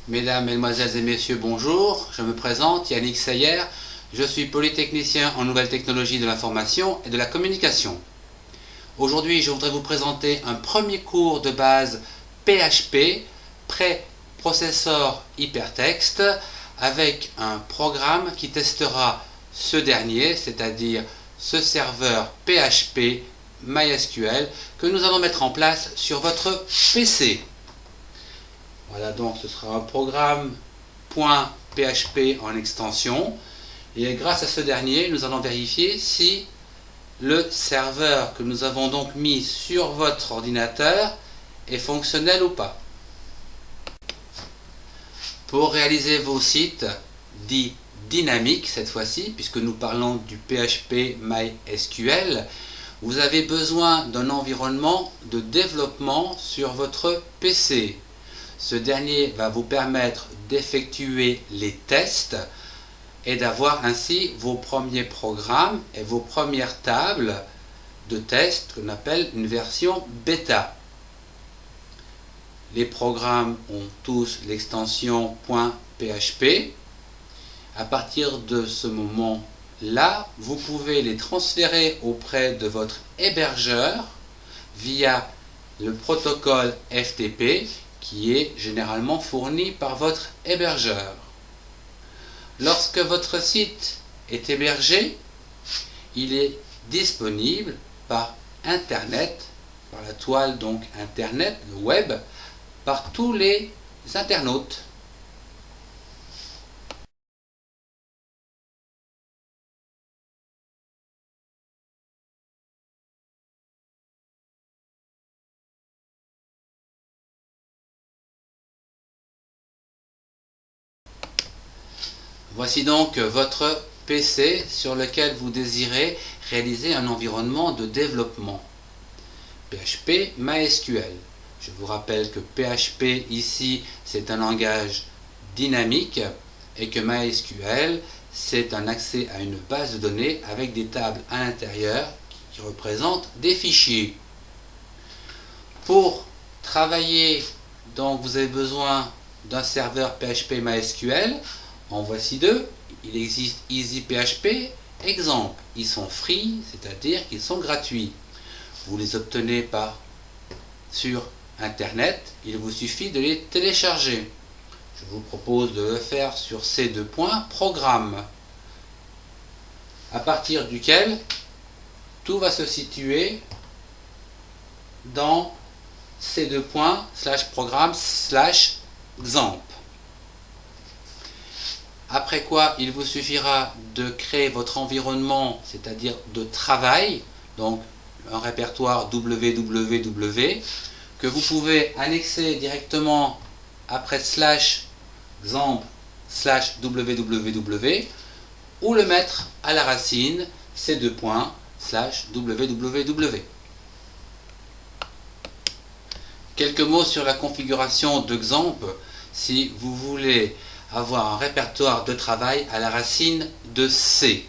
Mesdames, Mesdemoiselles et Messieurs, bonjour. Je me présente, Yannick Sayer. Je suis polytechnicien en nouvelles technologies de l'information et de la communication. Aujourd'hui, je voudrais vous présenter un premier cours de base PHP, pré-processor hypertexte, avec un programme qui testera ce dernier, c'est-à-dire ce serveur PHP MySQL que nous allons mettre en place sur votre PC. Voilà, donc ce sera un programme .php en extension, et grâce à ce dernier, nous allons vérifier si le serveur que nous avons donc mis sur votre ordinateur est fonctionnel ou pas. Pour réaliser vos sites dits dynamiques cette fois-ci, puisque nous parlons du PHP MySQL, vous avez besoin d'un environnement de développement sur votre PC. Ce dernier va vous permettre d'effectuer les tests et d'avoir ainsi vos premiers programmes et vos premières tables de tests qu'on appelle une version bêta. Les programmes ont tous l'extension .php. À partir de ce moment-là, vous pouvez les transférer auprès de votre hébergeur via le protocole FTP qui est généralement fourni par votre hébergeur. Lorsque votre site est hébergé, il est disponible par Internet, par la toile donc Internet, le web, par tous les internautes. Voici donc votre PC sur lequel vous désirez réaliser un environnement de développement. PHP MySQL. Je vous rappelle que PHP ici c'est un langage dynamique et que MySQL c'est un accès à une base de données avec des tables à l'intérieur qui représentent des fichiers. Pour travailler, donc vous avez besoin d'un serveur PHP MySQL. En voici deux. Il existe EasyPHP, exemple. Ils sont free, c'est-à-dire qu'ils sont gratuits. Vous les obtenez sur Internet. Il vous suffit de les télécharger. Je vous propose de le faire sur ces deux points, programme, à partir duquel tout va se situer dans ces deux points, /programme /XAMPP. Après quoi, il vous suffira de créer votre environnement, c'est-à-dire de travail, donc un répertoire www, que vous pouvez annexer directement après /XAMPP /www, ou le mettre à la racine, ces deux points, /www. Quelques mots sur la configuration de XAMPP si vous voulez avoir un répertoire de travail à la racine de C.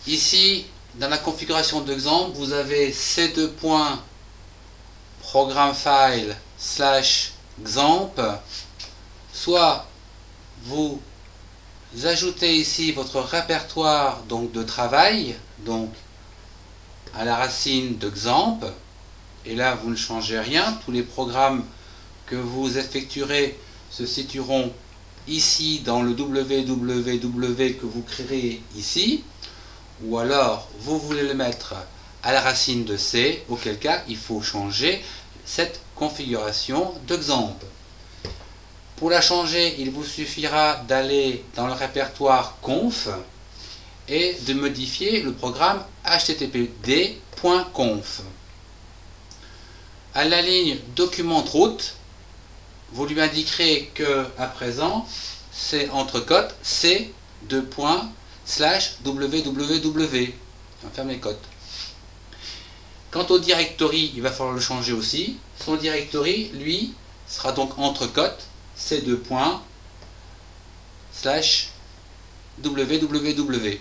Ici, dans la configuration d'exemple, vous avez ces deux points programme file /XAMPP. Soit vous ajoutez ici votre répertoire donc de travail, donc à la racine de XAMPP, et là vous ne changez rien, tous les programmes que vous effectuerez se situeront ici dans le www que vous créerez ici, ou alors vous voulez le mettre à la racine de C, auquel cas il faut changer cette configuration de XAMPP. Pour la changer, il vous suffira d'aller dans le répertoire conf et de modifier le programme httpd.conf. À la ligne document route, vous lui indiquerez que à présent c'est entre cotes c /www. On ferme les cotes. Quant au directory, il va falloir le changer aussi. Son directory, lui, sera donc entre cotes c /www.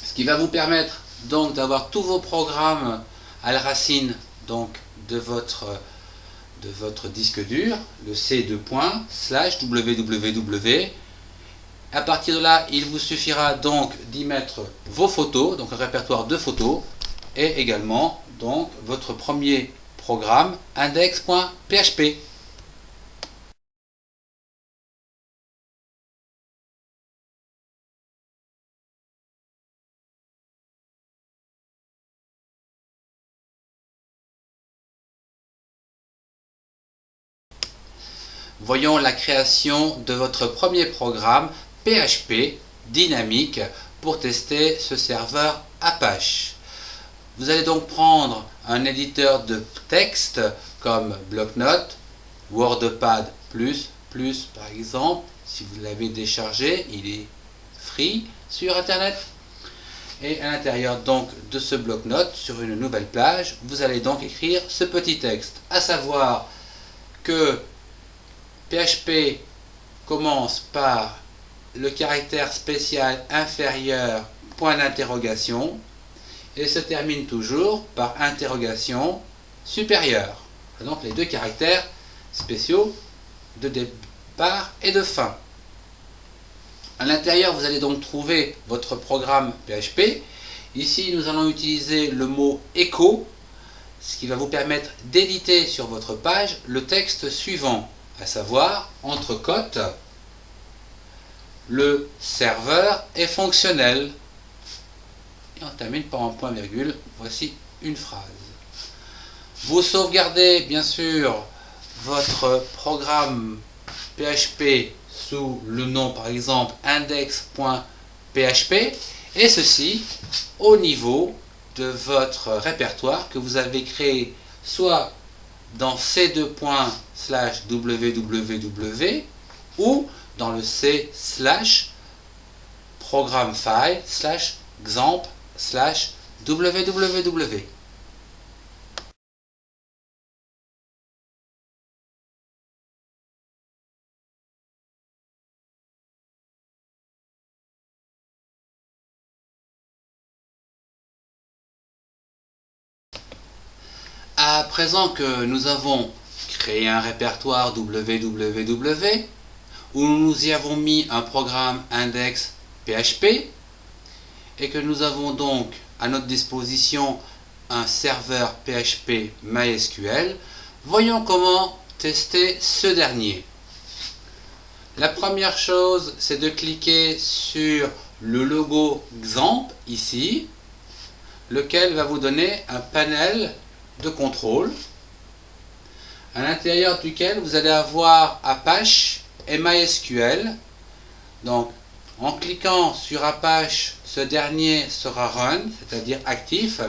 Ce qui va vous permettre donc d'avoir tous vos programmes à la racine donc de votre de votre disque dur, le c:/www. À partir de là, il vous suffira donc d'y mettre vos photos, donc un répertoire de photos, et également donc votre premier programme index.php. Voyons la création de votre premier programme PHP dynamique pour tester ce serveur Apache. Vous allez donc prendre un éditeur de texte comme Bloc-Notes, WordPad++, par exemple. Si vous l'avez déchargé, il est free sur Internet. Et à l'intérieur donc de ce bloc-notes, sur une nouvelle page, vous allez donc écrire ce petit texte, à savoir que PHP commence par le caractère spécial inférieur, point d'interrogation, et se termine toujours par interrogation supérieure. Donc les deux caractères spéciaux de départ et de fin. À l'intérieur, vous allez donc trouver votre programme PHP. Ici, nous allons utiliser le mot echo, ce qui va vous permettre d'éditer sur votre page le texte suivant, à savoir, entre cotes, le serveur est fonctionnel. Et on termine par un point virgule. Voici une phrase. Vous sauvegardez bien sûr votre programme PHP sous le nom par exemple index.php et ceci au niveau de votre répertoire que vous avez créé soit dans c:/www ou dans le c/programmefile/xampp/www. À présent que nous avons créé un répertoire www, où nous y avons mis un programme index.php, et que nous avons donc à notre disposition un serveur PHP MySQL, voyons comment tester ce dernier. La première chose, c'est de cliquer sur le logo XAMPP ici, lequel va vous donner un panel de contrôle, à l'intérieur duquel vous allez avoir Apache et MySQL. Donc, en cliquant sur Apache, ce dernier sera run, c'est-à-dire actif.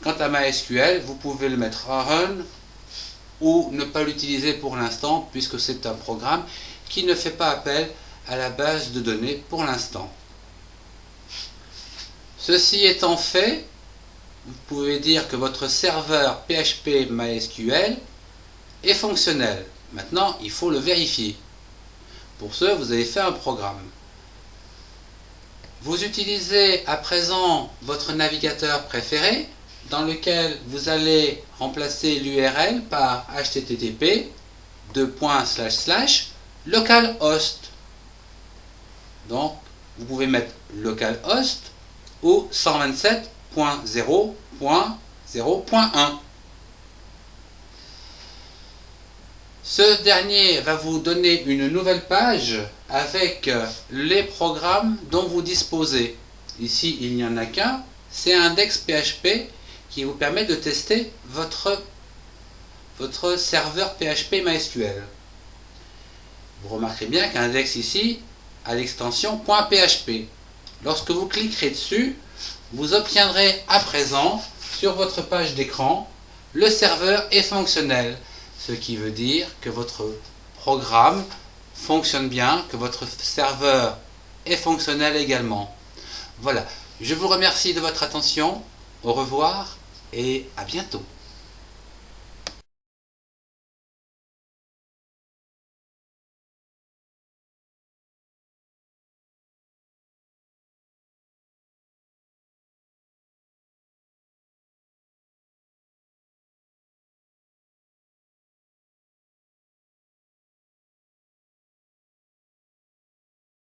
Quant à MySQL, vous pouvez le mettre en run ou ne pas l'utiliser pour l'instant, puisque c'est un programme qui ne fait pas appel à la base de données pour l'instant. Ceci étant fait, vous pouvez dire que votre serveur PHP MySQL est fonctionnel. Maintenant, il faut le vérifier. Pour ce, vous avez fait un programme. Vous utilisez à présent votre navigateur préféré, dans lequel vous allez remplacer l'URL par http://localhost. Donc, vous pouvez mettre localhost ou 127.0.0.1. Ce dernier va vous donner une nouvelle page avec les programmes dont vous disposez. Ici, il n'y en a qu'un, c'est index.php qui vous permet de tester votre serveur PHP MySQL. Vous remarquerez bien qu'index ici a l'extension .php. Lorsque vous cliquerez dessus, vous obtiendrez à présent sur votre page d'écran le serveur est fonctionnel, ce qui veut dire que votre programme fonctionne bien, que votre serveur est fonctionnel également. Voilà, je vous remercie de votre attention, au revoir et à bientôt.